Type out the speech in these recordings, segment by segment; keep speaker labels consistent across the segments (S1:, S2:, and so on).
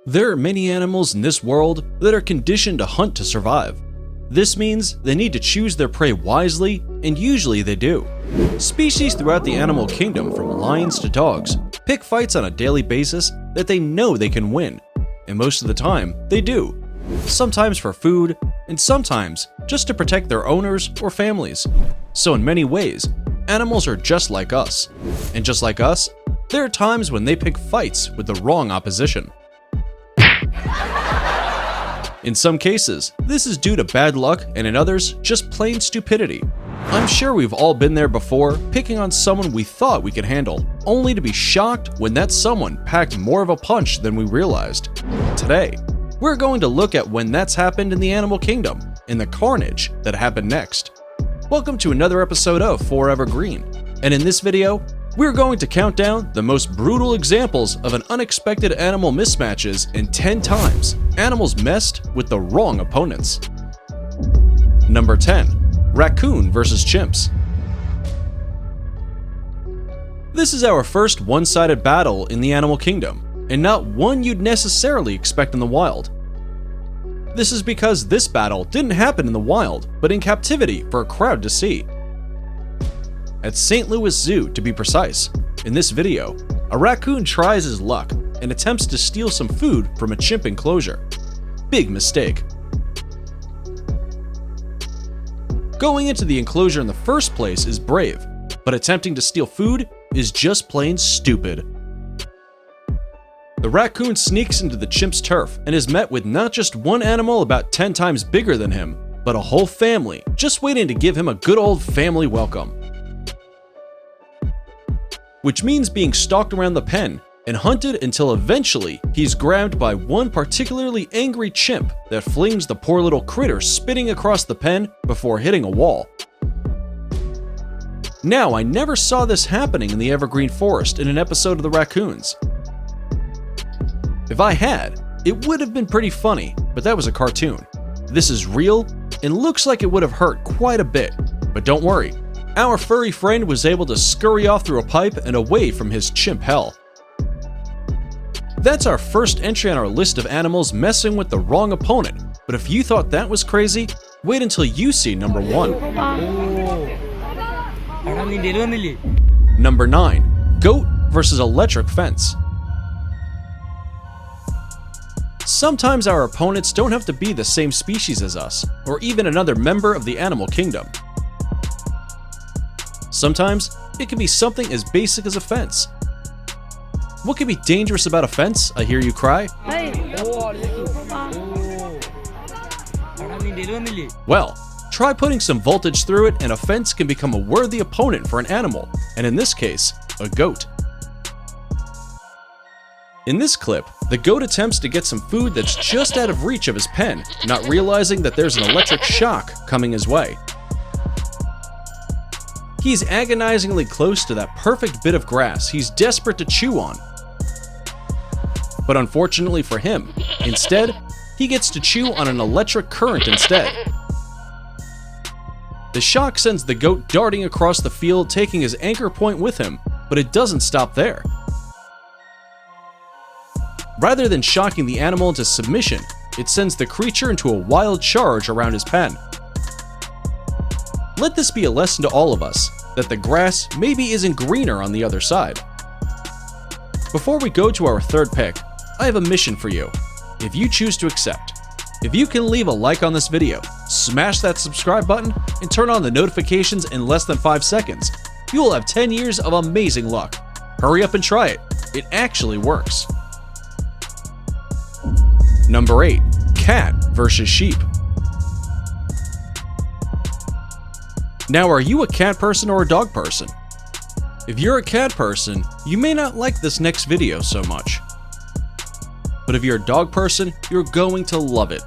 S1: There are many animals in this world that are conditioned to hunt to survive. This means they need to choose their prey wisely, and usually they do. Species throughout the animal kingdom, from lions to dogs, pick fights on a daily basis that they know they can win, and most of the time, they do. Sometimes for food, and sometimes just to protect their owners or families. So in many ways, animals are just like us. And just like us, there are times when they pick fights with the wrong opposition. In some cases, this is due to bad luck, and in others, just plain stupidity. I'm sure we've all been there before, picking on someone we thought we could handle, only to be shocked when that someone packed more of a punch than we realized. Today, we're going to look at when that's happened in the animal kingdom, and the carnage that happened next. Welcome to another episode of Forever Green, and in this video, we're going to count down the most brutal examples of an unexpected animal mismatches in 10 times animals messed with the wrong opponents. Number 10. Raccoon versus Chimps. This is our first one-sided battle in the animal kingdom, and not one you'd necessarily expect in the wild. This is because this battle didn't happen in the wild, but in captivity for a crowd to see. At St. Louis Zoo, to be precise. In this video, a raccoon tries his luck and attempts to steal some food from a chimp enclosure. Big mistake. Going into the enclosure in the first place is brave, but attempting to steal food is just plain stupid. The raccoon sneaks into the chimp's turf and is met with not just one animal about 10 times bigger than him, but a whole family just waiting to give him a good old family welcome. Which means being stalked around the pen and hunted until eventually he's grabbed by one particularly angry chimp that flings the poor little critter spinning across the pen before hitting a wall. Now, I never saw this happening in the Evergreen Forest in an episode of the Raccoons. If I had, it would have been pretty funny, but that was a cartoon. This is real and looks like it would have hurt quite a bit, but don't worry. Our furry friend was able to scurry off through a pipe and away from his chimp hell. That's our first entry on our list of animals messing with the wrong opponent, but if you thought that was crazy, wait until you see number 1. Number 9. Goat versus electric fence. Sometimes our opponents don't have to be the same species as us, or even another member of the animal kingdom. Sometimes, it can be something as basic as a fence. What can be dangerous about a fence, I hear you cry? Well, try putting some voltage through it and a fence can become a worthy opponent for an animal, and in this case, a goat. In this clip, the goat attempts to get some food that's just out of reach of his pen, not realizing that there's an electric shock coming his way. He's agonizingly close to that perfect bit of grass he's desperate to chew on. But unfortunately for him, instead, he gets to chew on an electric current instead. The shock sends the goat darting across the field, taking his anchor point with him, but it doesn't stop there. Rather than shocking the animal into submission, it sends the creature into a wild charge around his pen. Let this be a lesson to all of us, that the grass maybe isn't greener on the other side. Before we go to our third pick, I have a mission for you, if you choose to accept. If you can leave a like on this video, smash that subscribe button, and turn on the notifications in less than 5 seconds, you will have 10 years of amazing luck. Hurry up and try it, it actually works. Number 8. Cat versus sheep. Now, are you a cat person or a dog person? If you're a cat person, you may not like this next video so much. But if you're a dog person, you're going to love it.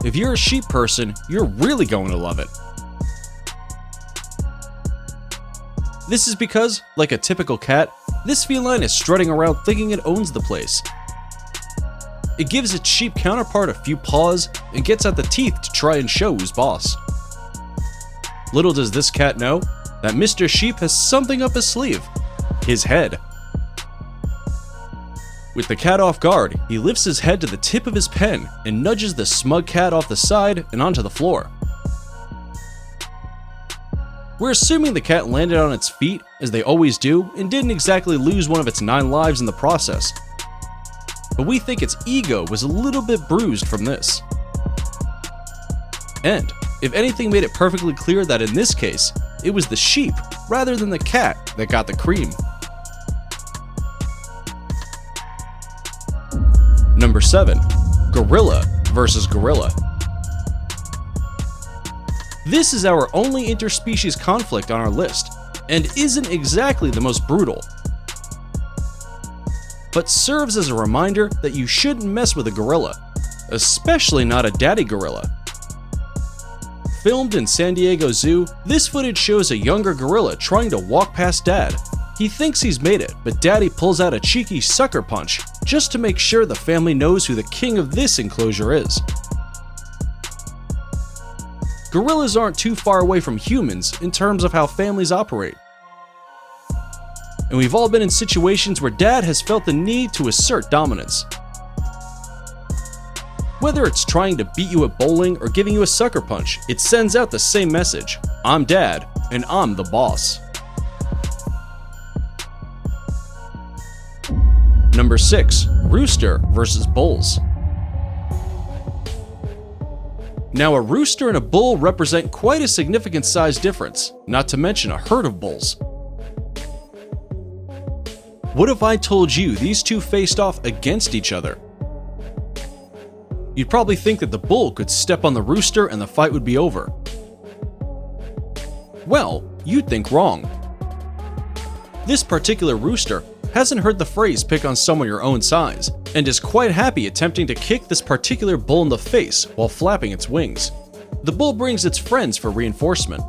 S1: If you're a sheep person, you're really going to love it. This is because, like a typical cat, this feline is strutting around thinking it owns the place. It gives its sheep counterpart a few paws and gets out the teeth to try and show who's boss. Little does this cat know that Mr. Sheep has something up his sleeve: his head. With the cat off guard, he lifts his head to the tip of his pen and nudges the smug cat off the side and onto the floor. We're assuming the cat landed on its feet, as they always do, and didn't exactly lose one of its 9 lives in the process. But we think its ego was a little bit bruised from this. And, if anything made it perfectly clear that in this case, it was the sheep rather than the cat that got the cream. Number 7. Gorilla versus gorilla. This is our only interspecies conflict on our list, and isn't exactly the most brutal, but serves as a reminder that you shouldn't mess with a gorilla, especially not a daddy gorilla. Filmed in San Diego Zoo, this footage shows a younger gorilla trying to walk past dad. He thinks he's made it, but daddy pulls out a cheeky sucker punch just to make sure the family knows who the king of this enclosure is. Gorillas aren't too far away from humans in terms of how families operate. And we've all been in situations where dad has felt the need to assert dominance. Whether it's trying to beat you at bowling or giving you a sucker punch, it sends out the same message: I'm dad, and I'm the boss. Number 6. Rooster versus bulls. Now, a rooster and a bull represent quite a significant size difference, not to mention a herd of bulls. What if I told you these two faced off against each other? You'd probably think that the bull could step on the rooster and the fight would be over. Well, you'd think wrong. This particular rooster hasn't heard the phrase "pick on someone your own size," and is quite happy attempting to kick this particular bull in the face while flapping its wings. The bull brings its friends for reinforcement.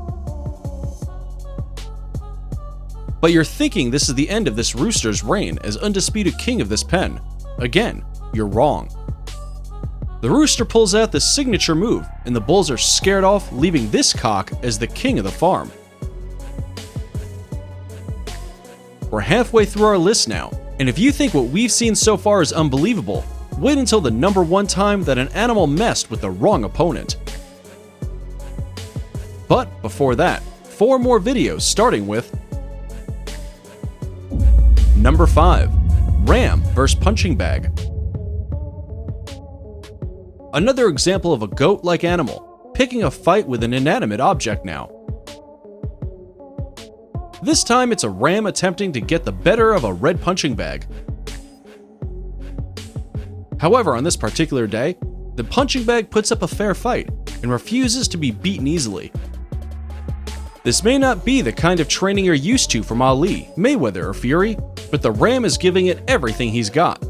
S1: But you're thinking this is the end of this rooster's reign as undisputed king of this pen. Again, you're wrong. The rooster pulls out the signature move, and the bulls are scared off, leaving this cock as the king of the farm. We're halfway through our list now, and if you think what we've seen so far is unbelievable, wait until the number 1 time that an animal messed with the wrong opponent. But before that, 4 more videos starting with Number 5. Ram vs. punching bag. Another example of a goat-like animal, picking a fight with an inanimate object now. This time it's a ram attempting to get the better of a red punching bag. However, on this particular day, the punching bag puts up a fair fight and refuses to be beaten easily. This may not be the kind of training you're used to from Ali, Mayweather, or Fury, but the ram is giving it everything he's got.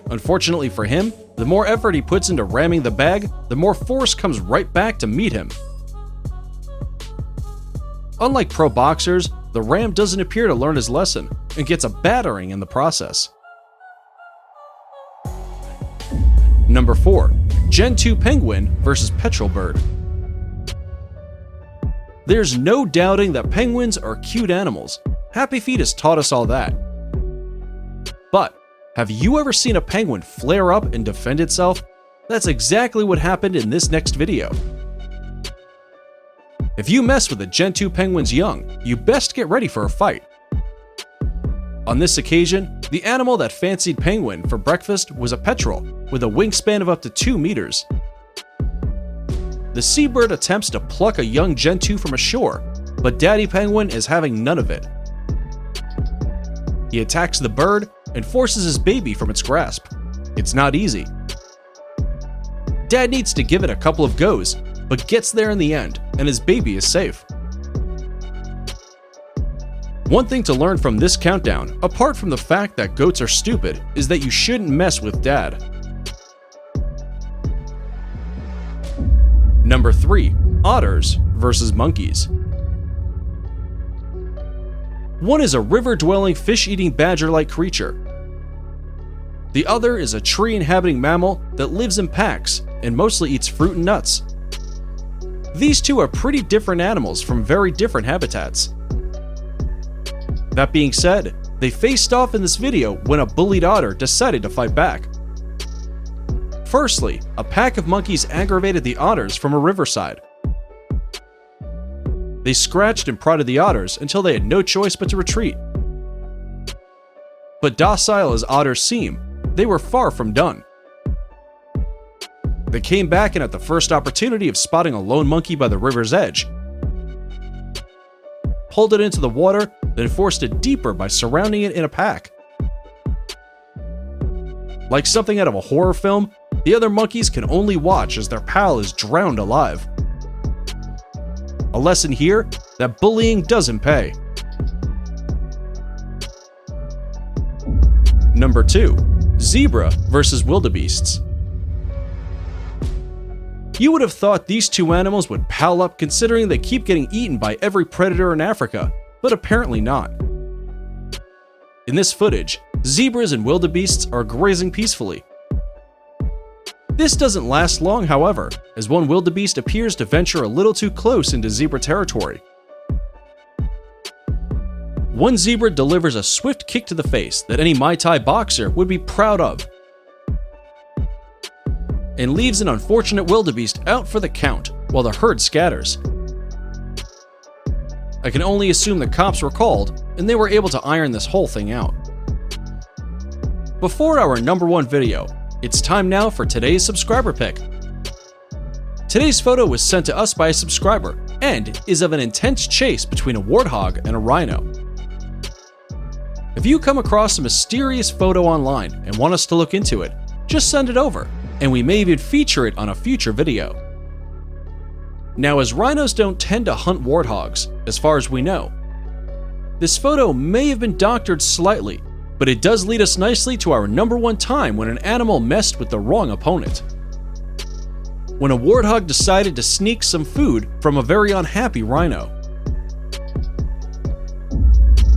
S1: Unfortunately for him, the more effort he puts into ramming the bag, the more force comes right back to meet him. Unlike pro boxers, the ram doesn't appear to learn his lesson and gets a battering in the process. Number 4. Gen 2 penguin versus petrel bird. There's no doubting that penguins are cute animals. Happy Feet has taught us all that. But have you ever seen a penguin flare up and defend itself? That's exactly what happened in this next video. If you mess with a Gen 2 penguin's young, you best get ready for a fight. On this occasion, the animal that fancied penguin for breakfast was a petrel with a wingspan of up to 2 meters. The seabird attempts to pluck a young Gen 2 from ashore, but Daddy Penguin is having none of it. He attacks the bird and forces his baby from its grasp. It's not easy. Dad needs to give it a couple of goes, but gets there in the end, and his baby is safe. One thing to learn from this countdown, apart from the fact that goats are stupid, is that you shouldn't mess with Dad. Number 3. Otters versus monkeys. One is a river-dwelling, fish-eating badger-like creature. The other is a tree-inhabiting mammal that lives in packs and mostly eats fruit and nuts. These two are pretty different animals from very different habitats. That being said, They faced off in this video when a bullied otter decided to fight back. Firstly, a pack of monkeys aggravated the otters from a riverside. They scratched and prodded the otters until they had no choice but to retreat. But docile as otters seem, they were far from done. They came back and at the first opportunity of spotting a lone monkey by the river's edge, pulled it into the water, then forced it deeper by surrounding it in a pack. Like something out of a horror film, the other monkeys can only watch as their pal is drowned alive. A lesson here that bullying doesn't pay. Number 2. Zebra versus wildebeests. You would have thought these two animals would pal up considering they keep getting eaten by every predator in Africa, but apparently not. In this footage, zebras and wildebeests are grazing peacefully. This doesn't last long, however, as one wildebeest appears to venture a little too close into zebra territory. One zebra delivers a swift kick to the face that any Muay Thai boxer would be proud of, and leaves an unfortunate wildebeest out for the count while the herd scatters. I can only assume the cops were called and they were able to iron this whole thing out. Before our number 1 video, it's time now for today's subscriber pick. Today's photo was sent to us by a subscriber and is of an intense chase between a warthog and a rhino. If you come across a mysterious photo online and want us to look into it, just send it over, and we may even feature it on a future video. Now, as rhinos don't tend to hunt warthogs, as far as we know, this photo may have been doctored slightly, but it does lead us nicely to our number 1 time when an animal messed with the wrong opponent. When a warthog decided to sneak some food from a very unhappy rhino.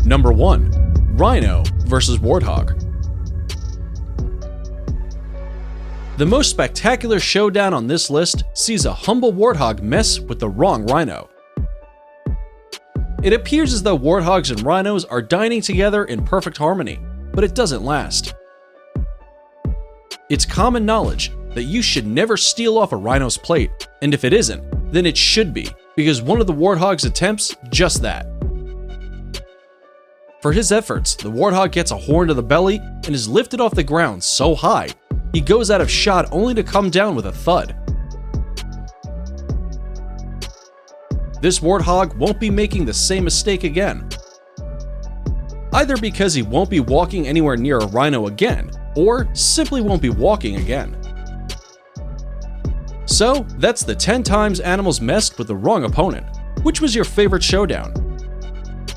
S1: Number 1. Rhino versus warthog. The most spectacular showdown on this list sees a humble warthog mess with the wrong rhino. It appears as though warthogs and rhinos are dining together in perfect harmony, but it doesn't last. It's common knowledge that you should never steal off a rhino's plate, and if it isn't, then it should be, because one of the warthog's attempts just that. For his efforts, the warthog gets a horn to the belly and is lifted off the ground so high, he goes out of shot only to come down with a thud. This warthog won't be making the same mistake again, either because he won't be walking anywhere near a rhino again, or simply won't be walking again. So, that's the 10 times animals messed with the wrong opponent. Which was your favorite showdown?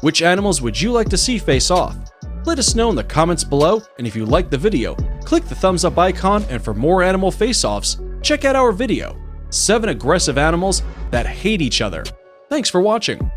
S1: Which animals would you like to see face off? Let us know in the comments below, and if you liked the video, click the thumbs up icon, and for more animal face-offs, check out our video, 7 aggressive animals that hate each other. Thanks for watching.